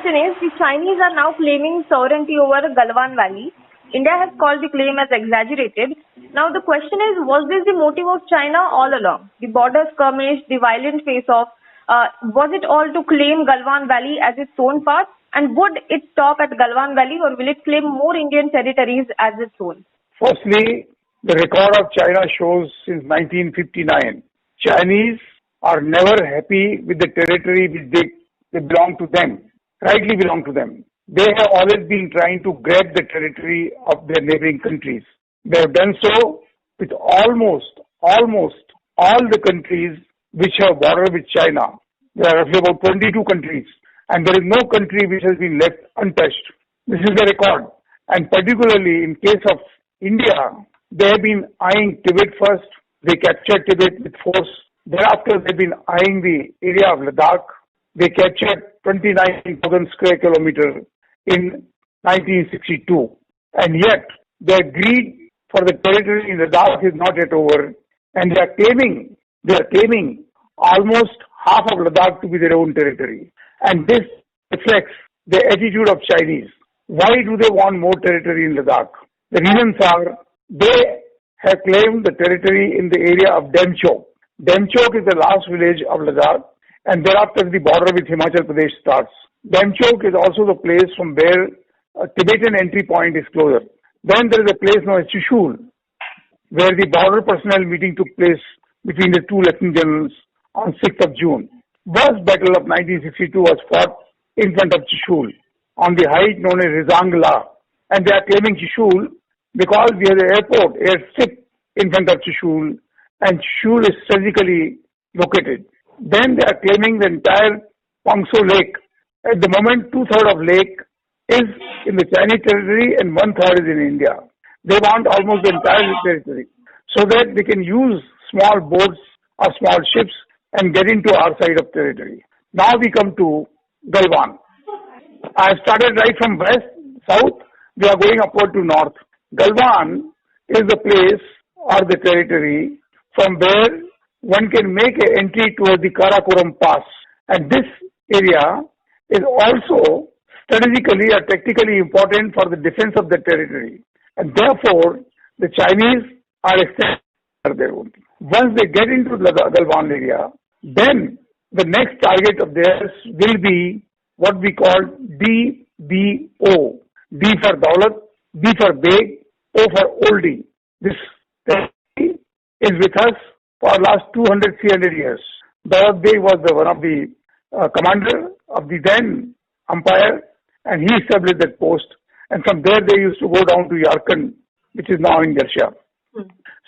question is, the Chinese are now claiming sovereignty over Galwan Valley. India has called the claim as exaggerated. Now the question is, was this the motive of China all along? The border skirmish, the violent face-off, was it all to claim Galwan Valley as its own part? And would it stop at Galwan Valley, or will it claim more Indian territories as its own? Firstly, the record of China shows since 1959, Chinese are never happy with the territory which they belong to them, rightly belong to them. They have always been trying to grab the territory of their neighboring countries. They have done so with almost all the countries which have border with China. There are roughly about 22 countries, and there is no country which has been left untouched. This is the record. And particularly in case of India, they have been eyeing Tibet first. They captured Tibet with force. Thereafter, they've been eyeing the area of Ladakh. They captured 29,000 square kilometers in 1962. And yet, their greed for the territory in Ladakh is not yet over. And they are claiming almost half of Ladakh to be their own territory. And this reflects the attitude of Chinese. Why do they want more territory in Ladakh? The reasons are, they have claimed the territory in the area of Demchok. Demchok is the last village of Ladakh, and thereafter the border with Himachal Pradesh starts. Demchok is also the place from where a Tibetan entry point is closer. Then there is a place known as Chushul, where the border personnel meeting took place between the two lieutenant generals on 6th of June. First battle of 1962 was fought in front of Chushul on the height known as Rizangla. And they are claiming Chushul because we have the airstrip in front of Chushul, and Chushul is strategically located. Then they are claiming the entire Pangso Lake. At the moment, 2/3 of lake is in the Chinese territory and 1/3 is in India. They want almost the entire territory so that they can use small boats or small ships and get into our side of territory. Now we come to Galwan. I started right from west, south, we are going upward to north. Galwan is the place or the territory from where one can make an entry towards the Karakoram Pass. And this area is also strategically or tactically important for the defense of the territory. And therefore, the Chinese are extending their own. Once they get into the Galwan area, then the next target of theirs will be what we call DBO. D for Daulat, B for Beg, O for Oldie. This territory is with us for last 200, 300 years. Daulat Beg was one of the commander of the then empire, and he established that post. And from there they used to go down to Yarkand, which is now in Garsha.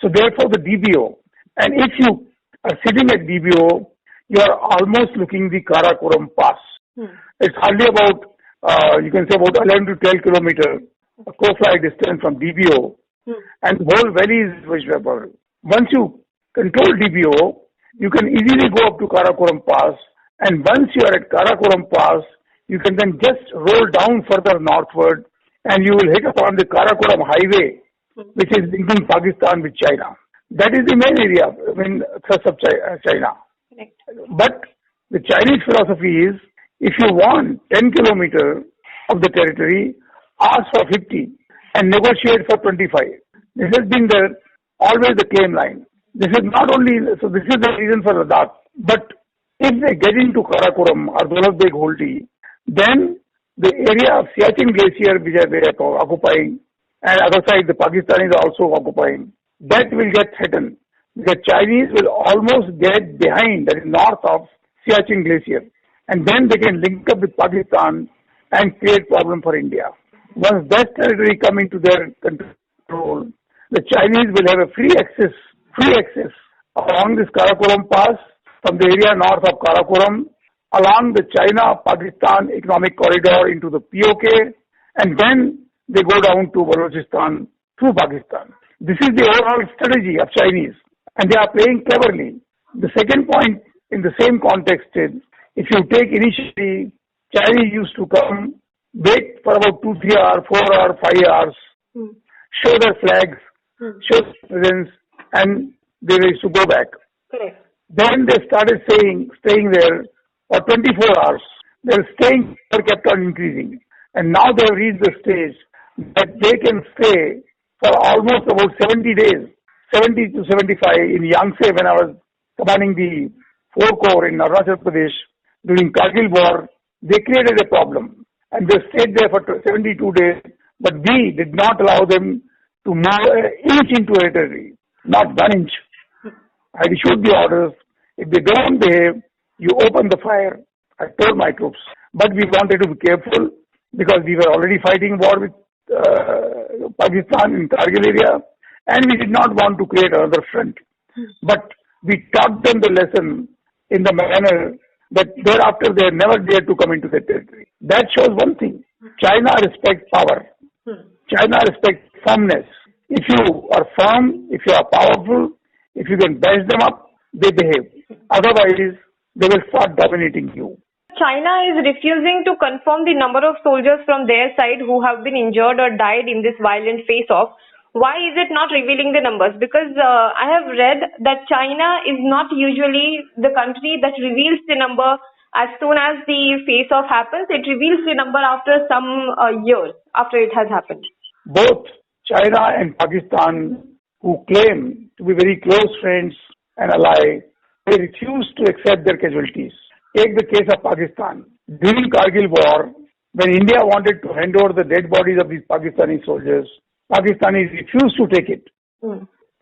So therefore the DBO. And if you are sitting at DBO, you are almost looking the Karakoram Pass. It's hardly about, you can say about 11 to 12 kilometers, a coastline distance from DBO. And the whole valley is vegetable. Once you control DBO, you can easily go up to Karakoram Pass. And once you are at Karakoram Pass, you can then just roll down further northward and you will hit upon the Karakoram Highway, which is linking Pakistan with China. That is the main area, thrust of China. Correct. But the Chinese philosophy is, if you want 10 kilometers of the territory, ask for 50 and negotiate for 25. This has been always the claim line. This is not only, so this is the reason for Ladakh. But if they get into Karakoram or Daulat Beg Holti, then the area of Siachen Glacier, which they are occupying, and other side the Pakistanis are also occupying, that will get threatened. The Chinese will almost get behind, that is north of Siachen Glacier. And then they can link up with Pakistan and create problem for India. Once that territory come into their control, the Chinese will have a free access along this Karakoram Pass from the area north of Karakoram, along the China-Pakistan economic corridor into the POK, and then they go down to Balochistan through Pakistan. This is the overall strategy of Chinese, and they are playing cleverly. The second point in the same context is, if you take initially, Chinese used to come, wait for about 2, 3 hours, 4 hours, 5 hours, show their flags, show their presence, and they used to go back. Correct. Then they started staying there for 24 hours. Their staying power kept on increasing. And now they have reached the stage that they can stay for almost about 70 days, 70 to 75. In Yangtze, when I was commanding the 4 Corps in Arunachal Pradesh during Kargil war, they created a problem. And they stayed there for 72 days, but we did not allow them to move an inch into a territory, not 1 inch. I issued the orders. If they don't behave, you open the fire. I told my troops. But we wanted to be careful because we were already fighting war with Pakistan in Kargil area, and we did not want to create another front. But we taught them the lesson in the manner that thereafter they never dared to come into the territory. That shows one thing. China respects power. China respects firmness. If you are firm, if you are powerful, if you can bash them up, they behave. Otherwise, they will start dominating you. China is refusing to confirm the number of soldiers from their side who have been injured or died in this violent face-off. Why is it not revealing the numbers? Because I have read that China is not usually the country that reveals the number as soon as the face-off happens. It reveals the number after some years after it has happened. Both China and Pakistan, who claim to be very close friends and allies, they refuse to accept their casualties. Take the case of Pakistan. During Kargil war, when India wanted to hand over the dead bodies of these Pakistani soldiers, Pakistanis refused to take it.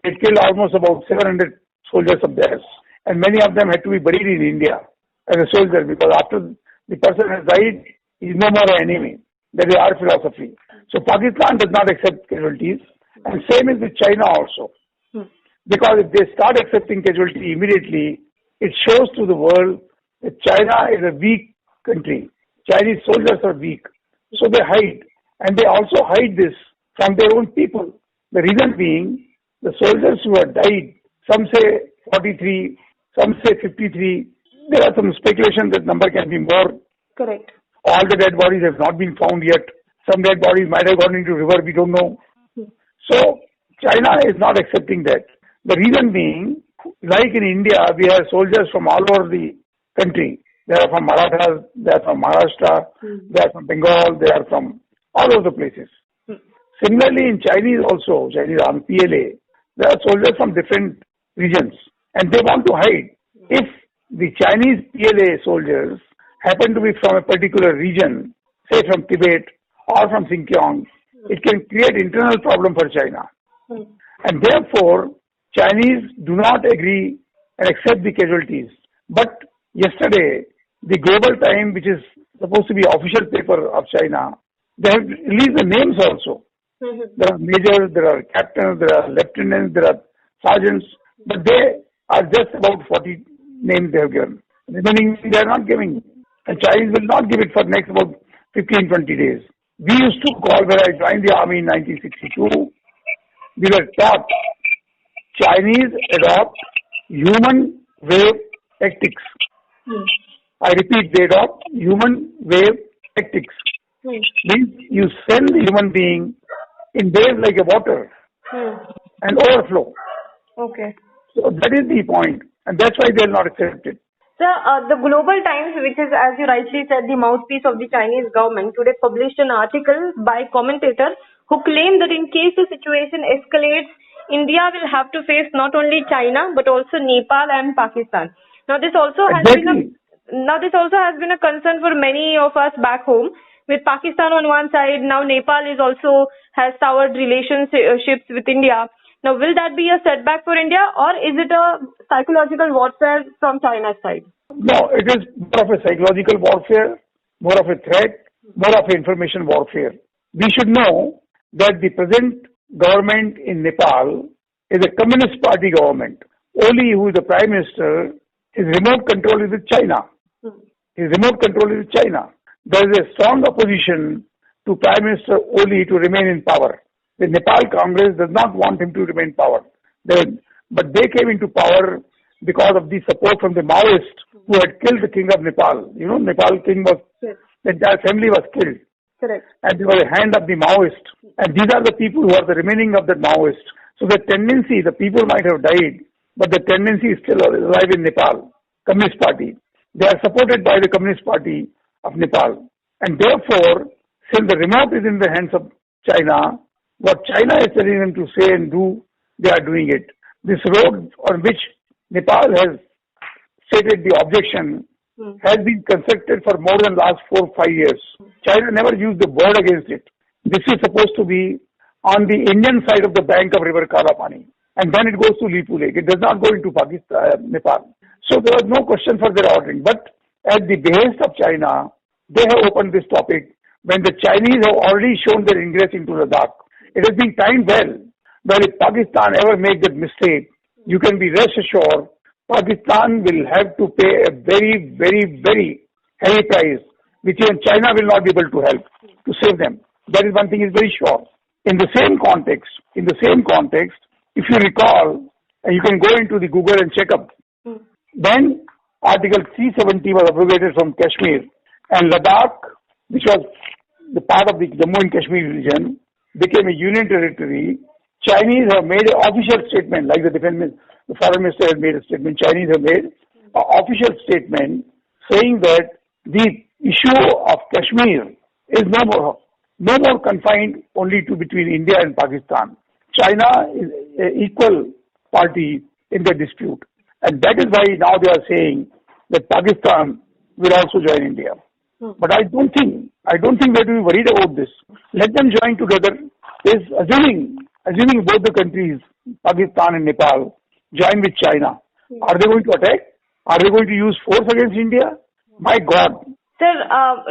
It killed almost about 700 soldiers of theirs. And many of them had to be buried in India as a soldier because after the person has died, he is no more an enemy. That is our philosophy. So Pakistan does not accept casualties. And same is with China also. Because if they start accepting casualty immediately, it shows to the world that China is a weak country. Chinese soldiers are weak. So they hide. And they also hide this from their own people. The reason being, the soldiers who have died, some say 43, some say 53. There are some speculation that number can be more. Correct. All the dead bodies have not been found yet. Some dead bodies might have gone into river, we don't know. So China is not accepting that. The reason being, like in India, we have soldiers from all over the country. They are from Marathas, they are from Maharashtra, they are from Bengal, they are from all over the places. Similarly, in Chinese also, Chinese Army PLA, there are soldiers from different regions and they want to hide. If the Chinese PLA soldiers happen to be from a particular region, say from Tibet or from Xinjiang, it can create internal problem for China. And therefore, Chinese do not agree and accept the casualties. But yesterday, the Global Time, which is supposed to be official paper of China, they have released the names also. There are majors, there are captains, there are lieutenants, there are sergeants, but they are just about 40 names they have given. Remaining, they are not giving. And Chinese will not give it for next about 15-20 days. We used to call, when I joined the army in 1962, we were taught Chinese adopt human wave tactics. I repeat, they adopt human wave tactics. Means you send the human being in waves like a water and overflow. Okay. So that is the point, and that's why they are not accepted. Sir, the Global Times, which is, as you rightly said, the mouthpiece of the Chinese government, today published an article by commentators who claim that in case the situation escalates, India will have to face not only China but also Nepal and Pakistan. Now, this also has been a concern for many of us back home. With Pakistan on one side, now Nepal is also has soured relationships with India. Now, will that be a setback for India, or is it a psychological warfare from China's side? No, it is more of a psychological warfare, more of a threat, more of information warfare. We should know that the present government in Nepal is a Communist Party government. Oli, who is the Prime Minister, his remote control is with China. His remote control is with China. There is a strong opposition to Prime Minister Oli to remain in power. The Nepal Congress does not want him to remain in power. But they came into power because of the support from the Maoists who had killed the king of Nepal. You know, Nepal king was, the entire family was killed. Correct. And they were the hand of the Maoists. And these are the people who are the remaining of the Maoists. So the tendency, the people might have died, but the tendency is still alive in Nepal. Communist Party. They are supported by the Communist Party of Nepal. And therefore, since the remote is in the hands of China, what China is telling them to say and do, they are doing it. This road on which Nepal has stated the objection has been constructed for more than last 4 or 5 years. China never used the word against it. This is supposed to be on the Indian side of the bank of river Kalapani. And then it goes to Lipu Lake. It does not go into Pakistan, Nepal. So there was no question for their ordering. But at the behest of China, they have opened this topic when the Chinese have already shown their ingress into Ladakh. It has been timed well. But if Pakistan ever makes that mistake, you can be rest assured Pakistan will have to pay a very, very, very heavy price, which even China will not be able to help to save them. That is one thing is very sure. In the same context, if you recall, and you can go into the Google and check up, when Article 370 was abrogated from Kashmir and Ladakh, which was the part of the Jammu and Kashmir region, became a union territory, Chinese have made an official statement, like the foreign minister has made a statement, Chinese have made an official statement saying that the issue of Kashmir is no more confined only to between India and Pakistan. China is an equal party in the dispute. And that is why now they are saying that Pakistan will also join India. But I don't think we have to be worried about this. Let them join together. Is assuming both the countries, Pakistan and Nepal, join with China. Are they going to attack? Are they going to use force against India? My God. Sir,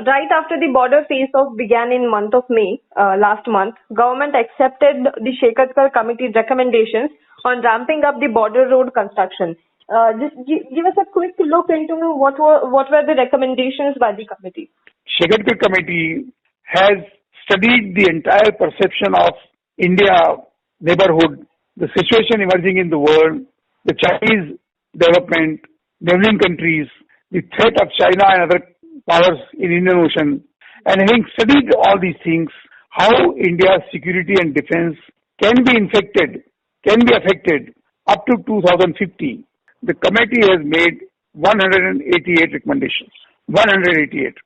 right after the border face-off began in month of May last month, government accepted the Shekatkar Committee's recommendations on ramping up the border road construction. Just give us a quick look into what were the recommendations by the committee. Shekatkar Committee has studied the entire perception of India neighborhood, the situation emerging in the world, the Chinese development, neighboring countries, the threat of China and other powers in Indian Ocean, and having studied all these things, how India's security and defense can be affected up to 2050. The committee has made 188 recommendations. 188.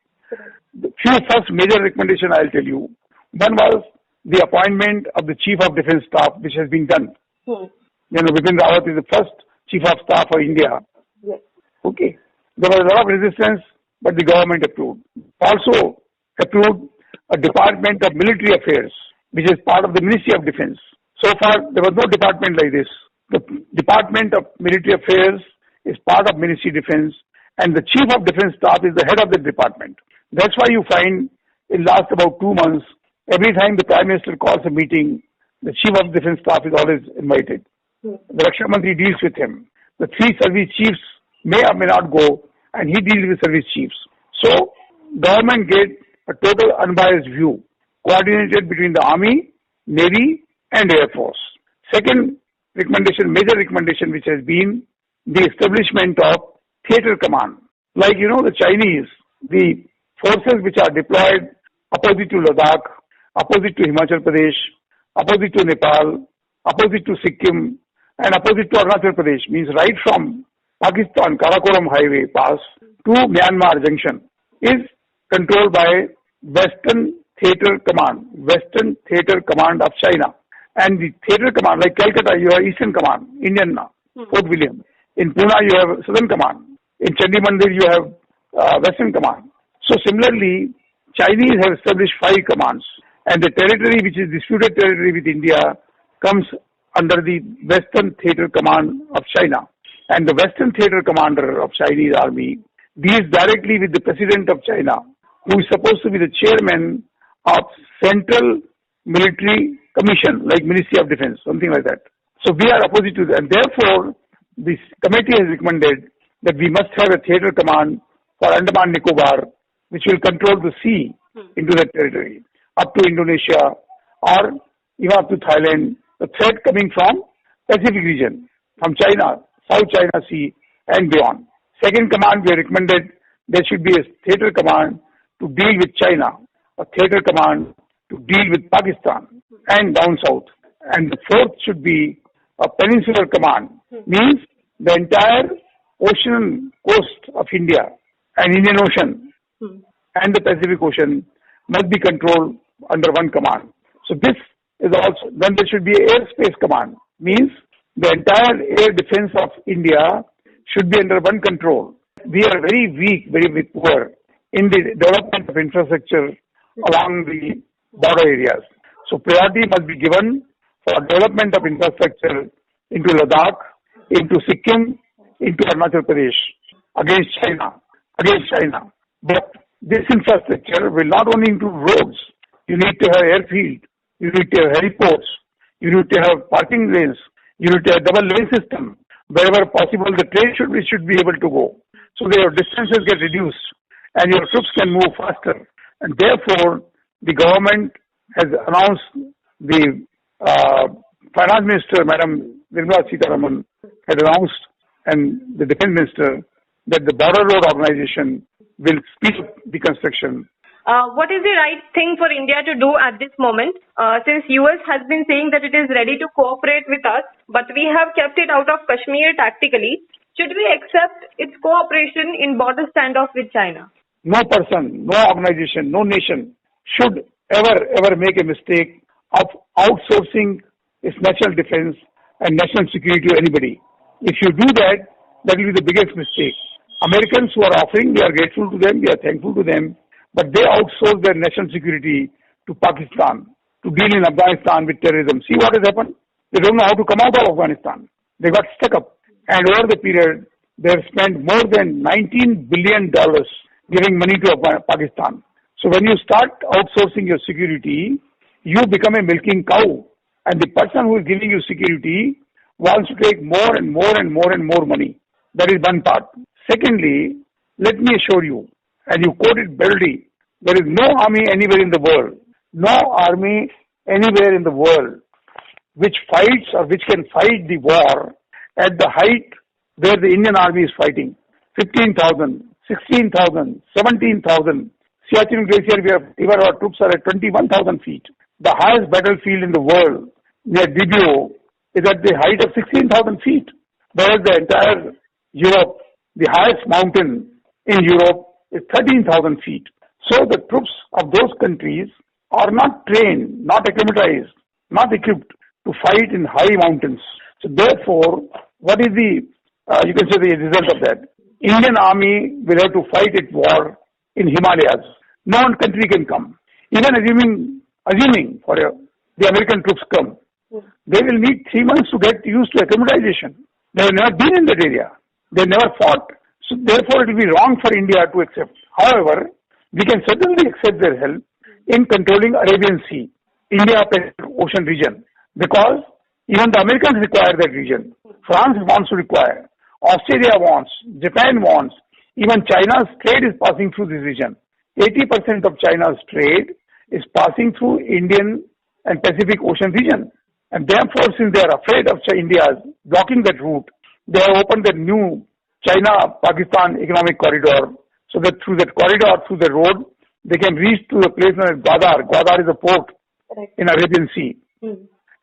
The few first major recommendations I'll tell you. One was the appointment of the Chief of Defense Staff, which has been done. Vipin Rawat is the first Chief of Staff for India. Yes. Okay. There was a lot of resistance, but the government approved. Also approved a Department of Military Affairs, which is part of the Ministry of Defense. So far, there was no department like this. The Department of Military Affairs is part of Ministry of Defense, and the Chief of Defense Staff is the head of the department. That's why you find in last about 2 months, every time the Prime Minister calls a meeting, the Chief of Defense Staff is always invited. The Raksha Mantri deals with him. The 3 service chiefs may or may not go, and he deals with service chiefs. So, government gave a total unbiased view, coordinated between the Army, Navy, and Air Force. Second recommendation, major recommendation, which has been the establishment of theater command. Like, the Chinese, the forces which are deployed opposite to Ladakh, opposite to Himachal Pradesh, opposite to Nepal, opposite to Sikkim, and opposite to Arunachal Pradesh, means right from Pakistan, Karakoram Highway Pass to Myanmar Junction, is controlled by Western Theater Command of China. And the theater command, like Calcutta, you have Eastern Command, Indian Fort William. In Pune, you have Southern Command. In Chandimandir, you have Western Command. So similarly, Chinese have established 5 commands, and the territory which is disputed territory with India comes under the Western Theater Command of China. And the Western Theater Commander of Chinese Army deals directly with the President of China, who is supposed to be the chairman of Central Military Commission, like Ministry of Defense, something like that. So we are opposite to that. And therefore, this committee has recommended that we must have a theater command for Andaman Nicobar, which will control the sea into that territory, up to Indonesia or even up to Thailand. The threat coming from Pacific region, from China, South China Sea and beyond. Second command, we have recommended there should be a theater command to deal with China, a theater command to deal with Pakistan and down south. And the fourth should be a peninsular command, means the entire ocean coast of India and Indian Ocean and the Pacific Ocean must be controlled under one command. So this is also, then there should be an airspace command, means the entire air defense of India should be under one control. We are very weak, very poor in the development of infrastructure along the border areas. So priority must be given for development of infrastructure into Ladakh, into Sikkim, into Arunachal Pradesh, against China. But this infrastructure will not only include roads. You need to have airfield, you need to have heliports, you need to have parking lanes, you need to have double lane system. Wherever possible, the train should be able to go. So their distances get reduced and your troops can move faster. And therefore, the government has announced, the Finance Minister, Madam Nirmala Sitharaman, had announced, and the Defense Minister, that the Border Road Organization will speed up the construction. What is the right thing for India to do at this moment? Since US has been saying that it is ready to cooperate with us, but we have kept it out of Kashmir tactically, should we accept its cooperation in border standoff with China? No person, no organization, no nation should ever make a mistake of outsourcing its national defense and national security to anybody. If you do that, that will be the biggest mistake. Americans who are offering, we are grateful to them, we are thankful to them, but they outsource their national security to Pakistan to deal in Afghanistan with terrorism. See what has happened? They don't know how to come out of Afghanistan. They got stuck up. And over the period, they have spent more than $19 billion giving money to Pakistan. So when you start outsourcing your security, you become a milking cow. And the person who is giving you security wants to take more and more money. That is one part. Secondly, let me assure you, and you quoted Beldy, there is no army anywhere in the world, which fights or which can fight the war at the height where the Indian army is fighting. 15,000, 16,000, 17,000. Siachen Glacier, where our troops are at 21,000 feet. The highest battlefield in the world, near Dibio, is at the height of 16,000 feet. Whereas the entire Europe, the highest mountain in Europe is 13,000 feet. So the troops of those countries are not trained, not acclimatized, not equipped to fight in high mountains. So therefore, what is the, you can say the result of that? Indian army will have to fight its war in Himalayas. No one country can come. Even assuming for the American troops come, they will need 3 months to get used to acclimatization. They have never been in that area. They never fought. So therefore, it will be wrong for India to accept. However, we can certainly accept their help in controlling Arabian Sea, India-Pacific Ocean region, because even the Americans require that region. France wants to require. Australia wants. Japan wants. Even China's trade is passing through this region. 80% of China's trade is passing through Indian and Pacific Ocean region. And therefore, since they are afraid of India blocking that route, they have opened the new China-Pakistan economic corridor, so that through that corridor, through the road, they can reach to a place known as Gwadar. Gwadar is a port in Arabian Sea.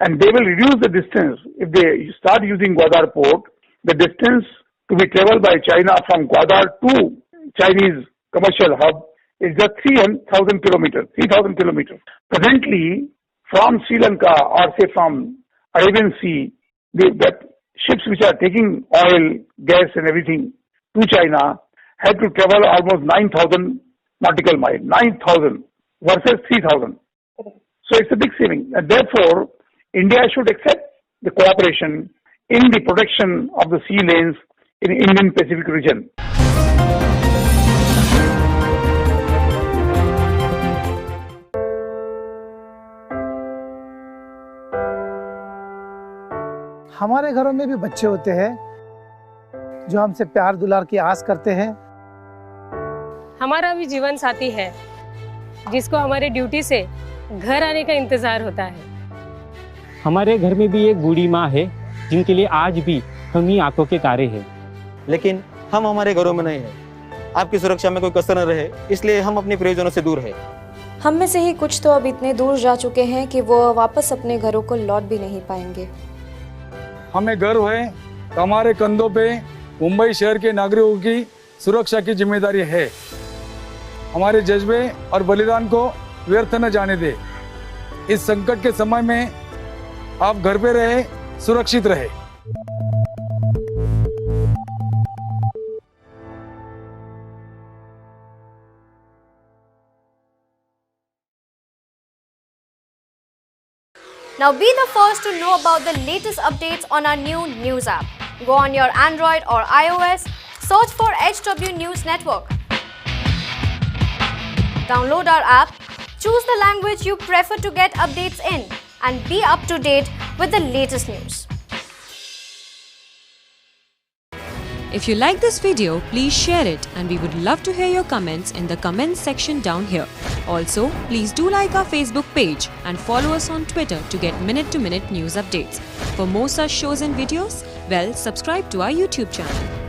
And they will reduce the distance. If they start using Gwadar port, the distance to be traveled by China from Gwadar to Chinese commercial hub is just 3,000 kilometers. Presently, from Sri Lanka or say from Arabian Sea, that ships which are taking oil, gas and everything to China have to travel almost 9,000 nautical miles. 9,000 versus 3,000. So it's a big saving. And therefore, India should accept the cooperation in the protection of the sea lanes in Indian Pacific region. हमारे घरों में भी बच्चे होते हैं जो हमसे प्यार दुलार की आस करते हैं। हमारा भी जीवन साथी है जिसको हमारे ड्यूटी से घर आने का इंतजार होता है। हमारे घर में भी एक बूढ़ी माँ है जिनके लिए आज भी हम ही आंखों के तारे हैं। लेकिन हम हमारे घरों में नहीं हैं। आपकी सुरक्षा में कोई कसर न रहे, इसलिए हम अपने प्रियजनों से दूर हैं। हम में से ही कुछ तो अब इतने दूर जा चुके हैं कि वो वापस अपने घरों को लौट भी नहीं पाएंगे। हमें गर्व है कि हमारे कंधों पे मुंबई शहर के नागरिकों की सुरक्षा की जिम्मेदारी है। हमारे जज्बे और बलिदान को व्यर्थ न जाने दे। इस संकट के समय में आप घर पे रहे, सुरक्षित रहे। Now be the first to know about the latest updates on our new news app. Go on your Android or iOS, search for HW News Network. Download our app, choose the language you prefer to get updates in, and be up to date with the latest news. If you like this video, please share it, and we would love to hear your comments in the comments section down here. Also, please do like our Facebook page and follow us on Twitter to get minute-to-minute news updates. For more such shows and videos, well, subscribe to our YouTube channel.